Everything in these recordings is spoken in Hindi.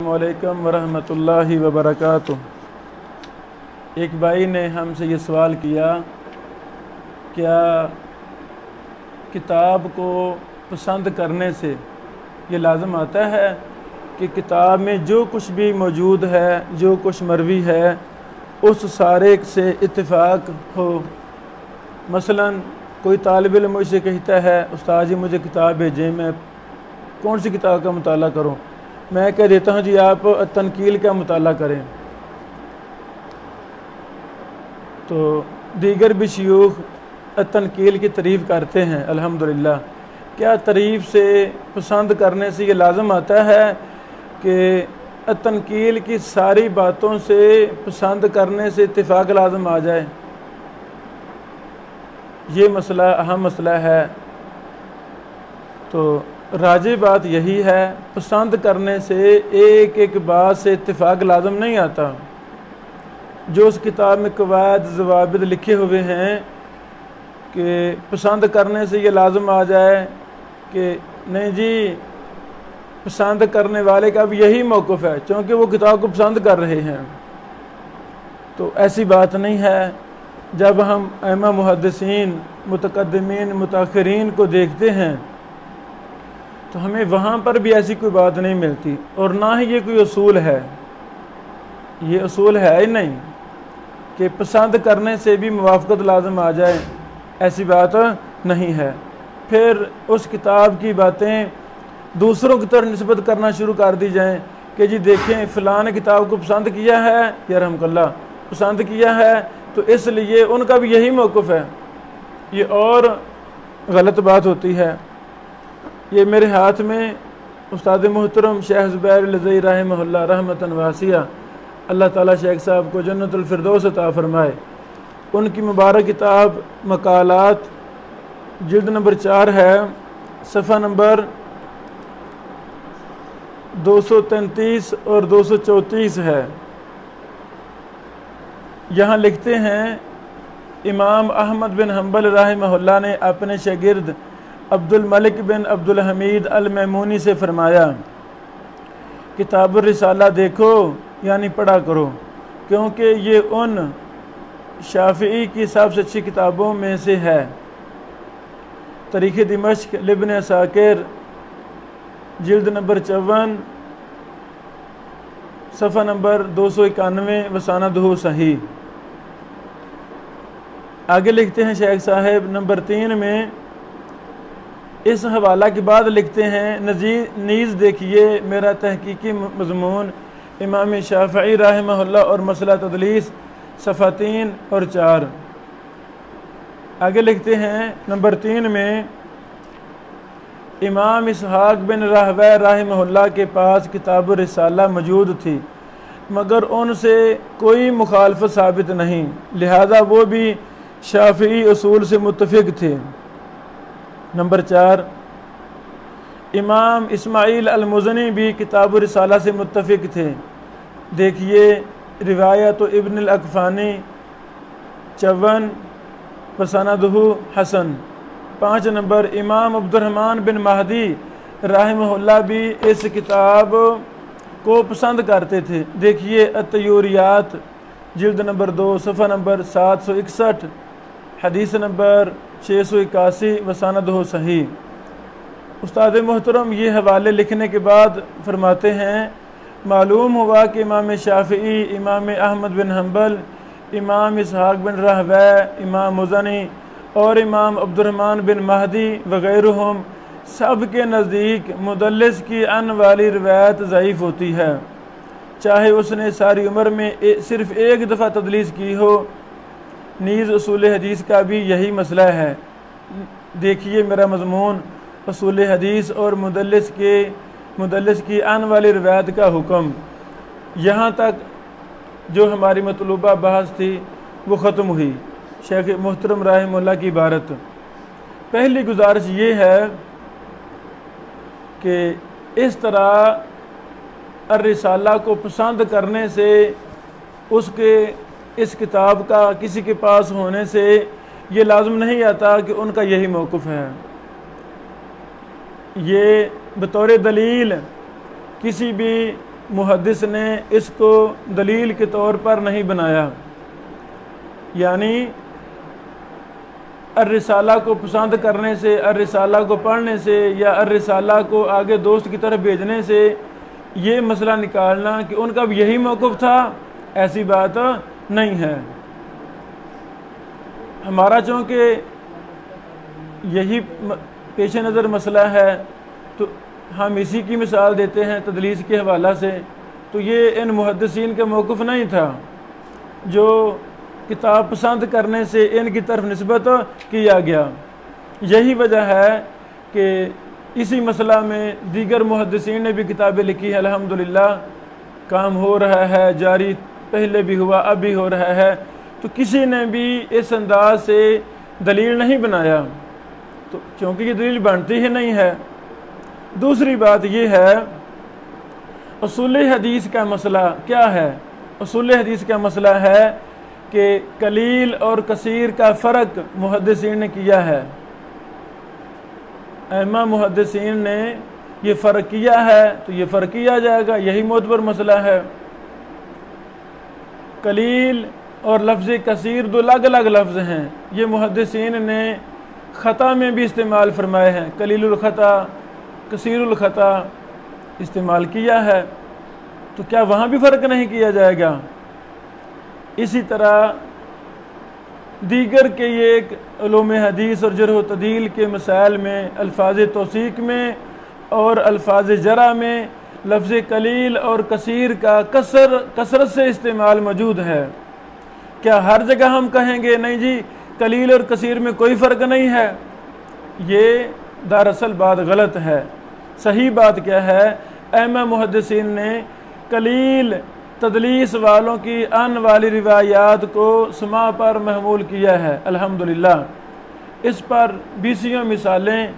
वालेकुम वरहमतुल्लाहि वबरकातुह। एक भाई ने हमसे ये सवाल किया, क्या किताब को पसंद करने से ये लाज़म आता है कि किताब में जो कुछ भी मौजूद है, जो कुछ मरवी है, उस सारे से इत्तेफाक हो। मसलन कोई तालिब इल्म मुझसे कहता है, उस्ताद जी मुझे किताब भेजें, मैं कौन सी किताब का मुताला करूं? मैं कह देता हूं जी आप तनकील का मुताला करें। तो दीगर भी शयूख तनकील की तारीफ़ करते हैं, अल्हम्दुलिल्लाह। क्या तारीफ़ से पसंद करने से ये लाज़म आता है कि तनकील की सारी बातों से पसंद करने से इत्तिफाक लाज़म आ जाए? ये मसला अहम मसला है। तो राजी बात यही है, पसंद करने से एक एक बात से इत्तिफाक लाज़म नहीं आता। जो उस किताब में कवायद ज़वाबित लिखे हुए हैं कि पसंद करने से ये लाज़म आ जाए कि नहीं जी पसंद करने वाले का भी यही मौक़िफ़ है, क्योंकि वो किताब को पसंद कर रहे हैं, तो ऐसी बात नहीं है। जब हम अइम्मा मुहद्दिसीन, मुतक़द्दिमीन, मुताख़िरीन को देखते हैं तो हमें वहाँ पर भी ऐसी कोई बात नहीं मिलती, और ना ही ये कोई उसूल है। ये उसूल है ही नहीं कि पसंद करने से भी मुवाफ़क़त लाज़म आ जाए, ऐसी बात नहीं है। फिर उस किताब की बातें दूसरों की तरफ निस्बत करना शुरू कर दी जाएं कि जी देखें फ़लाँ ने किताब को पसंद किया है, यरहमुकल्लाह पसंद किया है, तो इसलिए उनका भी यही मौक़िफ़ है। ये और गलत बात होती है। ये मेरे हाथ में उस्ताद मोहतरम शेख ज़ुबैर लज़ई रहमहुल्लाह रहमतन वासिया, अल्लाह ताला शेख साहब को जन्नतुल फिरदौस अता फ़रमाए, उनकी मुबारक किताब मकालात जिल्द नंबर 4 है, सफ़ा नंबर 233 और 234 है। यहाँ लिखते हैं, इमाम अहमद बिन हम्बल रहमहुल्लाह ने अपने शागिर्द अब्दुल मलिक बिन अब्दुल हमीद अल मैमूनी से फरमाया, किताब रिसाला देखो यानी पढ़ा करो, क्योंकि ये उन शाफ़िई की सबसे अच्छी किताबों में से है। तारीख़ दिमश्क लिब्न असाकिर जिल्द नंबर 54 सफ़ा नंबर 291 वसानदहु सही। आगे लिखते हैं शेख साहब नंबर 3 में, इस हवाला के बाद लिखते हैं, नीज़ देखिए मेरा तहकीकी मज़मून इमाम शाफ़िई रहमहुल्लाह और मसला तदलीस सफ़ा 3 और 4। आगे लिखते हैं नंबर 3 में, इमाम इसहाक़ बिन राहवै रहमहुल्लाह के पास किताब रिसाला मौजूद थी, मगर उनसे कोई मुखालफत साबित नहीं, लिहाजा वो भी शाफ़िई उसूल से मुत्तफ़िक़ थे। नंबर 4, इमाम इस्माइल अल-मुज़नी भी किताब रिसाला से मुत्तफ़िक़ थे। देखिए रिवायत इब्न अल-अक़फ़ानी 54 वसनदहु हसन। 5 नंबर, इमाम अब्दुर्रहमान बिन महदी रहमहुल्लाह भी इस किताब को पसंद करते थे। देखिए अत-तयूरियात जिल्द नंबर 2 सफ़ा नंबर 761, हदीस नंबर 681 वसानदहु सही। उस्ताद मोहतरम ये हवाले लिखने के बाद फरमाते हैं, मालूम हुआ कि इमाम शाफ़िई, इमाम अहमद बिन हम्बल, इमाम इसहाक़ बिन राहवै, इमाम मुज़नी और इमाम अब्दुर्रहमान बिन महदी वग़ैरहुम सब के नज़दीक मुदल्लिस की अन वाली रिवायत ज़ईफ़ होती है, चाहे उसने सारी उम्र में सिर्फ़ एक दफ़ा तदलीस की हो। नीज़ उसूल हदीस का भी यही मसला है। देखिए मेरा मज़मून, उसूल हदीस और मुदल्लिस की अन वाली रिवायत का हुक्म। यहाँ तक जो हमारी मतलूबा बहस थी वो ख़त्म हुई। शेख मोहतरम रहमहुल्लाह की इबारत, पहली गुजारिश ये है कि इस तरह अर्रिसाला को पसंद करने से, उसके इस किताब का किसी के पास होने से ये लाज़िम नहीं आता कि उनका यही मौक़िफ़ है। ये बतौर दलील किसी भी मुहद्दिस ने इसको दलील के तौर पर नहीं बनाया, यानी अर्रिसाला को पसंद करने से, अर्रिसाला को पढ़ने से या अर्रिसाला को आगे दोस्त की तरफ भेजने से ये मसला निकालना कि उनका भी यही मौक़िफ़ था, ऐसी बात नहीं है। हमारा चूँकि यही पेश नज़र मसला है तो हम इसी की मिसाल देते हैं तदलीस के हवाला से। तो ये इन मुहद्दिसीन का मौक़िफ़ नहीं था जो किताब पसंद करने से इनकी तरफ निस्बत किया गया। यही वजह है कि इसी मसला में दीगर मुहद्दिसीन ने भी किताबें लिखी है। अल्हम्दुलिल्लाह काम हो रहा है, जारी पहले भी हुआ, अब भी हो रहा है। तो किसी ने भी इस अंदाज से दलील नहीं बनाया, तो क्योंकि ये दलील बनती ही नहीं है। दूसरी बात ये है, उसूल हदीस का मसला क्या है? उसूल हदीस का मसला है कि कलील और कसीर का फ़र्क मुहद्दिसीन ने किया है। अइम्मा मुहद्दिसीन ने ये फ़र्क किया है तो ये फ़र्क किया जाएगा, यही मोतबर मसला है। कलील और लफ्ज़ कसीर दो अलग अलग लफ्ज़ हैं। ये मुहद्दिसीन ने ख़ता में भी इस्तेमाल फरमाए हैं, कलीलुल ख़ता, कसीरुल ख़ता इस्तेमाल किया है। तो क्या वहाँ भी फ़र्क नहीं किया जाएगा? इसी तरह दीगर के ये एक उलूम हदीस और जरह व तदील के मसाइल में अल्फाज तौसीक में और अल्फाज जरा में लफ्ज़ कलील और कसीर का कसरत से इस्तेमाल मौजूद है। क्या हर जगह हम कहेंगे नहीं जी कलील और कसीर में कोई फ़र्क नहीं है? ये दरअसल बात गलत है। सही बात क्या है? अइम्मा मुहद्दिसीन ने कलील तदलीस वालों की अन वाली रिवायात को समा पर महमूल किया है। अल्हम्दुलिल्लाह इस पर 20 मिसालें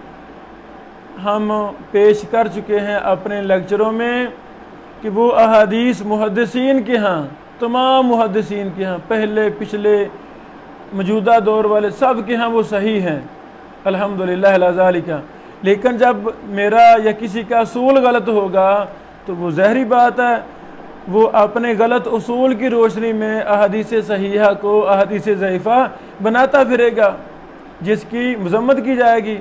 हम पेश कर चुके हैं अपने लेक्चरों में कि वो अहादीस मुहद्दिसीन के यहाँ, तमाम मुहद्दिसीन के यहाँ, पहले पिछले मौजूदा दौर वाले सब के यहाँ वो सही हैं। अल्हम्दुलिल्लाह अला ज़ालिका। लेकिन जब मेरा या किसी का असूल गलत होगा तो वो ज़ाहिरी बात है वो अपने गलत उसूल की रोशनी में अहादीस सहीहा को अहादीस ज़ईफ़ा बनाता फिरेगा, जिसकी मज़म्मत की जाएगी,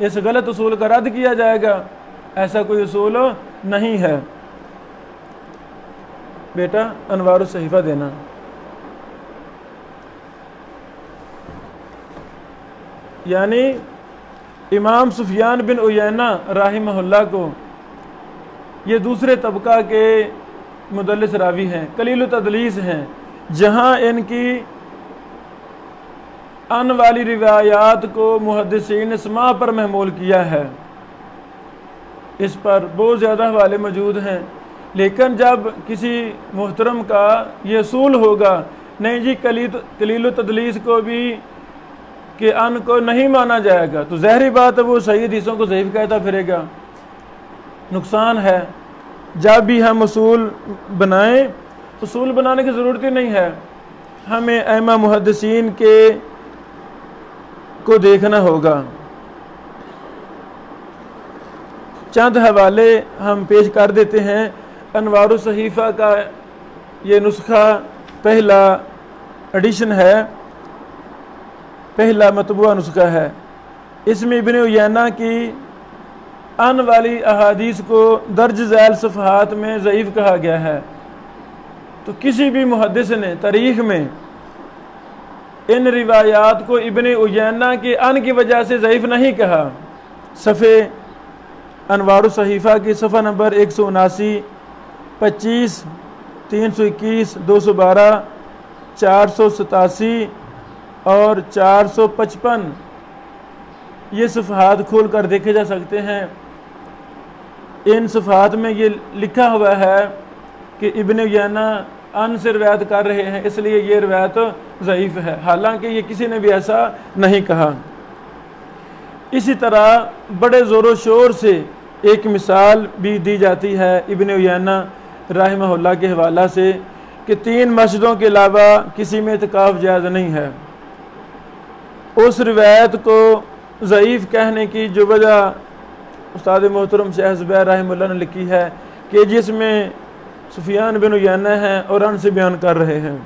इस गलत उसूल का रद्द किया जाएगा। ऐसा कोई उसूल नहीं है। बेटा अनवारुस सहीफ़ा देना। यानी इमाम सुफियान बिन उयैना राहिमहुल्लाह को ये दूसरे तबका के मुदल्लिस रावी हैं, कलील तदलीस हैं, जहाँ इनकी अन वाली रिवायात को मुहद्दिसीन ने समा पर महमूल किया है। इस पर बहुत ज़्यादा हवाले मौजूद हैं। लेकिन जब किसी मुहतरम का ये असूल होगा नहीं जी कलील तदलीस को भी कि अन को नहीं माना जाएगा, तो ज़ाहिरी बात है वो सही हदीसों को ज़ईफ़ कहता फिरेगा। नुकसान है। जब भी हम उसूल बनाएं, उसूल बनाने की ज़रूरत ही नहीं है, हमें अइम्मा मुहद्दिसीन के को देखना होगा। चंद हवाले हम पेश कर देते हैं। अनवारुस सहीफ़ा का ये नुस्खा पहला एडिशन है, पहला मतबूआ नुस्खा है। इसमें इब्न उयैना की अन वाली अहादीस को दर्ज झैल सफ़हात में ज़ईफ़ कहा गया है। तो किसी भी मुहद्दिस ने तारीख़ में इन रिवायात को इब्न उयैना के अन की वजह से ज़ईफ़ नहीं कहा। सफ़े अनवारुस सहीफ़ा की सफ़ा नंबर 179, 25, 321, 212, 487 और 455 ये सफ़हात खोल कर देखे जा सकते हैं। इन सफ़हात में ये लिखा हुआ है कि इब्न उयैना अन से रवायत कर रहे हैं, इसलिए ये रवायत ज़ईफ़ है, हालांकि ये किसी ने भी ऐसा नहीं कहा। इसी तरह बड़े ज़ोर शोर से एक मिसाल भी दी जाती है इब्न उयैना राहिमहुल्लाह के हवाला से कि 3 मस्जिदों के अलावा किसी में इतिकाफ़ जायज़ नहीं है। उस रिवायत को ज़ईफ़ कहने की जो वजह उस्ताद मोहतरम शेख ज़ुबैर रहमतुल्लाह ने लिखी है कि जिसमें सुफियान बिन उयैना हैं और अनस बयान कर रहे हैं।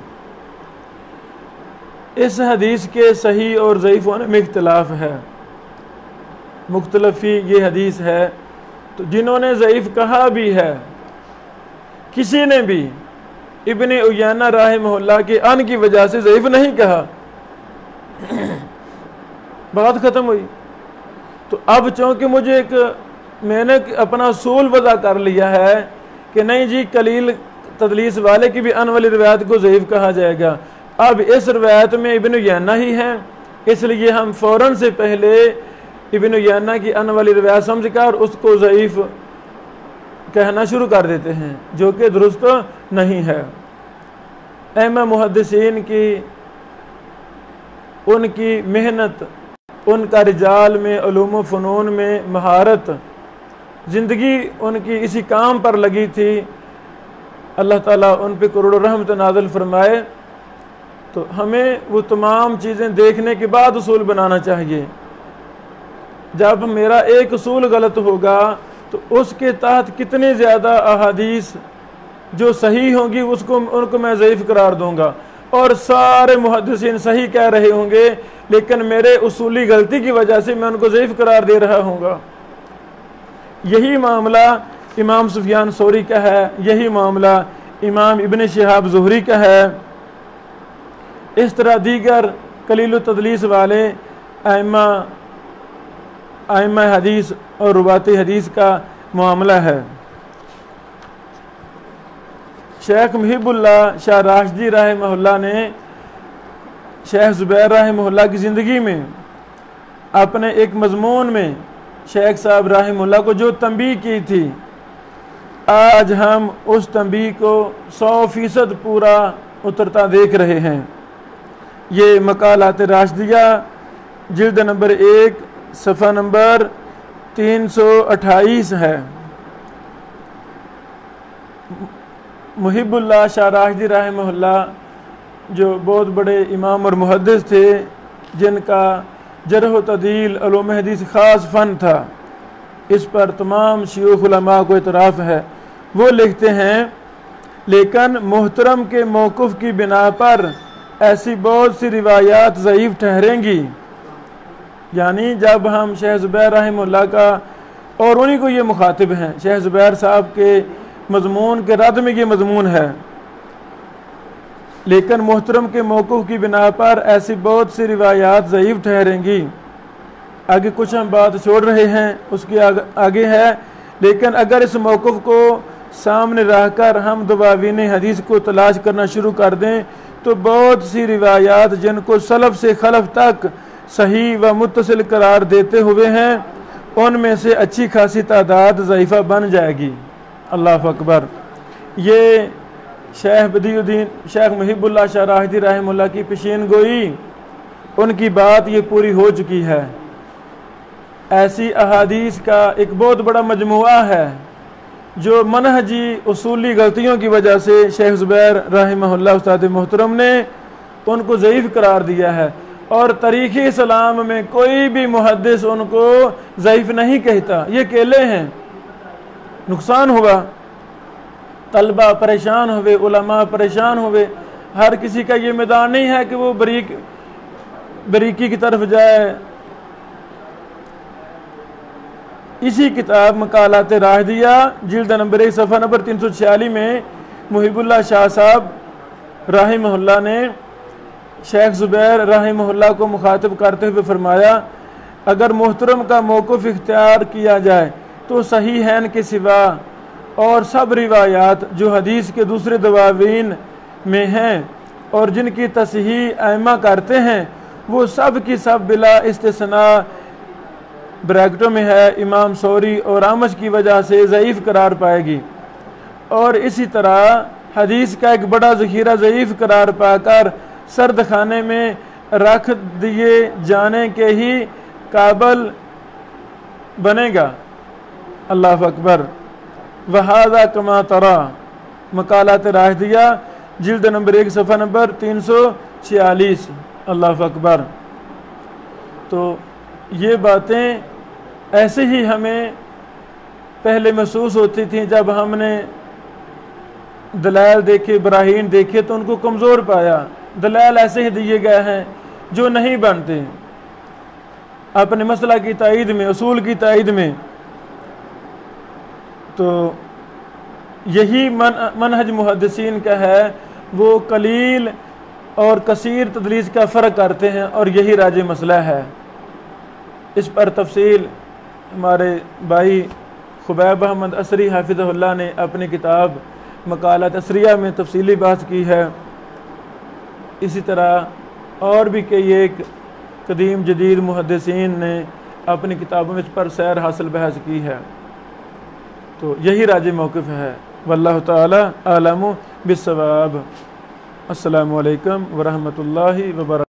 इस हदीस के सही और ज़ईफ़ होने में इख्तिलाफ है, मुख्तलफ़ी ये हदीस है। तो जिन्होंने ज़ईफ़ कहा भी है, किसी ने भी इब्ने उयैना रहमहुल्लाह के अन की वजह से ज़ईफ़ नहीं कहा, बात ख़त्म हुई। तो अब चूँकि मैंने अपना उसूल वज़ा कर लिया है कि नहीं जी कलील तदलीस वाले की भी अन वाली रिवायत को ज़ईफ़ कहा जाएगा, अब इस रिवायत में इब्न उयैना ही है, इसलिए हम फ़ौरन से पहले इब्न उयैना की अन वाली रिवायत समझकर उसको ज़ईफ़ कहना शुरू कर देते हैं, जो कि दुरुस्त नहीं है। अइम्मा मुहद्दिसीन की उनकी मेहनत, उनका रिजाल में उलूम व फ़नून में महारत, ज़िंदगी उनकी इसी काम पर लगी थी। अल्लाह ताला उन पे करोड़ों रहमत नाज़िल फरमाए। तो हमें वो तमाम चीज़ें देखने के बाद उसूल बनाना चाहिए। जब मेरा एक उसूल गलत होगा तो उसके तहत कितनी ज़्यादा अहादीस जो सही होंगी उनको मैं ज़ईफ़ करार दूंगा, और सारे मुहद्दिसीन सही कह रहे होंगे, लेकिन मेरे उसूली गलती की वजह से मैं उनको ज़ईफ़ करार दे रहा हूँगा। यही मामला इमाम सुफियान सौरी का है, यही मामला इमाम इब्न शिहाब ज़ुहरी का है। इस तरह दीगर कलील तदलीस वाले आइम्मा हदीस और रुवाती हदीस का मामला है। शेख मुहिबुल्लाह शाह राशिदी रहमहुल्लाह ने शेख ज़ुबैर रहमहुल्लाह की ज़िंदगी में अपने एक मज़मून में शेख साहब रहमहुल्लाह को जो तंबीह की थी, आज हम उस तंबीह को 100% पूरा उतरता देख रहे हैं। ये मकालात राशिदिया जिल्द नंबर 1 सफ़ा नंबर 328 है। मुहिबुल्लाह शाह राशिदी रहमहुल्लाह जो बहुत बड़े इमाम और मुहद्दिस थे, जिनका जरह व तदील उलूम हदीस ख़ास फ़न था, इस पर तमाम शयूख़ उलमा को इतराफ़ है। वो लिखते हैं, लेकिन मोहतरम के मौक़िफ़ की बिना पर ऐसी बहुत सी रिवायात ज़ईफ़ ठहरेंगी। यानी जब हम शेख ज़ुबैर रहमहुल्लाह का, और उन्हीं को ये मुखातिब हैं, शेख ज़ुबैर साहब के मज़मून के रद में ये मज़मून है, लेकिन मोहतरम के मौक़िफ़ की बिना पर ऐसी बहुत सी रिवायात ज़ईफ़ ठहरेंगी। आगे कुछ हम बात छोड़ रहे हैं, उसके आगे है, लेकिन अगर इस मौक़िफ़ को सामने रहकर हम दवावीन हदीस को तलाश करना शुरू कर दें तो बहुत सी रिवायात जिनको सलफ़ से खलफ़ तक सही व मुत्तसिल करार देते हुए हैं, उनमें से अच्छी खासी तादाद ज़ईफ़ा बन जाएगी। अल्लाह अकबर। ये शेख मुहिबुल्लाह शाह राशिदी रहमहुल्लाह की पेशीन गोई, उनकी बात ये पूरी हो चुकी है। ऐसी अहादीस का एक बहुत बड़ा मजमुआ है जो मनहजी उसूली गलतियों की वजह से शेख ज़ुबैर रहमहुल्लाह उस्ताद मोहतरम ने उनको ज़ईफ़ करार दिया है, और तारीख़ इस्लाम में कोई भी मुहद्दिस उनको ज़ईफ़ नहीं कहता। ये केले हैं, नुकसान हुआ, तलबा परेशान हुए, उलमा परेशान हुए। हर किसी का ये मैदान नहीं है कि वो बरीकी की तरफ जाए। इसी किताब मकालात राशिदिया जिल्द नंबर 1 सफ़ा नंबर 346 में मुहिबुल्लाह शाह साहब रहमहुल्लाह ने शेख ज़ुबैर रहमहुल्लाह को मुखातिब करते हुए फरमाया, अगर मोहतरम का मौक़िफ़ इख्तियार किया जाए तो सही हैन के सिवा और सब रिवायात जो हदीस के दूसरे दवावीन में हैं और जिनकी तस्हीह आइम्मा करते हैं, वो सब की सब बिला इस्तिस्ना ब्रैकेटों में है इमाम सौरी और आमश की वजह से ज़ईफ़ करार पाएगी। और इसी तरह हदीस का एक बड़ा ज़ख़ीरा ज़ईफ़ करार पाकर सर्द खाने में रख दिए जाने के ही काबिल बनेगा। अल्लाह अकबर। वहादा कमा तरा मकालात राशिदिया जिल्द नंबर 1 सफ़ा नंबर 346। अल्लाह अकबर। तो ये बातें ऐसे ही हमें पहले महसूस होती थी जब हमने दलाल देखे, बराहीन देखे तो उनको कमज़ोर पाया। दलाल ऐसे ही दिए गए हैं जो नहीं बनते। अपने मसला की तायीद में, उसूल की तायीद में, तो यही मनहज मुहद्दिसीन का है। वो कलील और कसीर तदलीस का फ़र्क करते हैं और यही राज मसला है। इस पर तफसील हमारे भाई खुबैब अहमद असरी हाफिज़हुल्लाह ने अपनी किताब मकालत असरिया में तफसीली बात की है। इसी तरह और भी कई एक कदीम जदीद मुहद्दिसीन ने अपनी किताबों में इस पर सैर हासिल बहस की है। तो यही राज मौक़िफ़ है। वल्लाहु ताला आलमु बिस्सवाब। अस्सलामु अलैकुम व रहमतुल्लाहि व बरकातहू।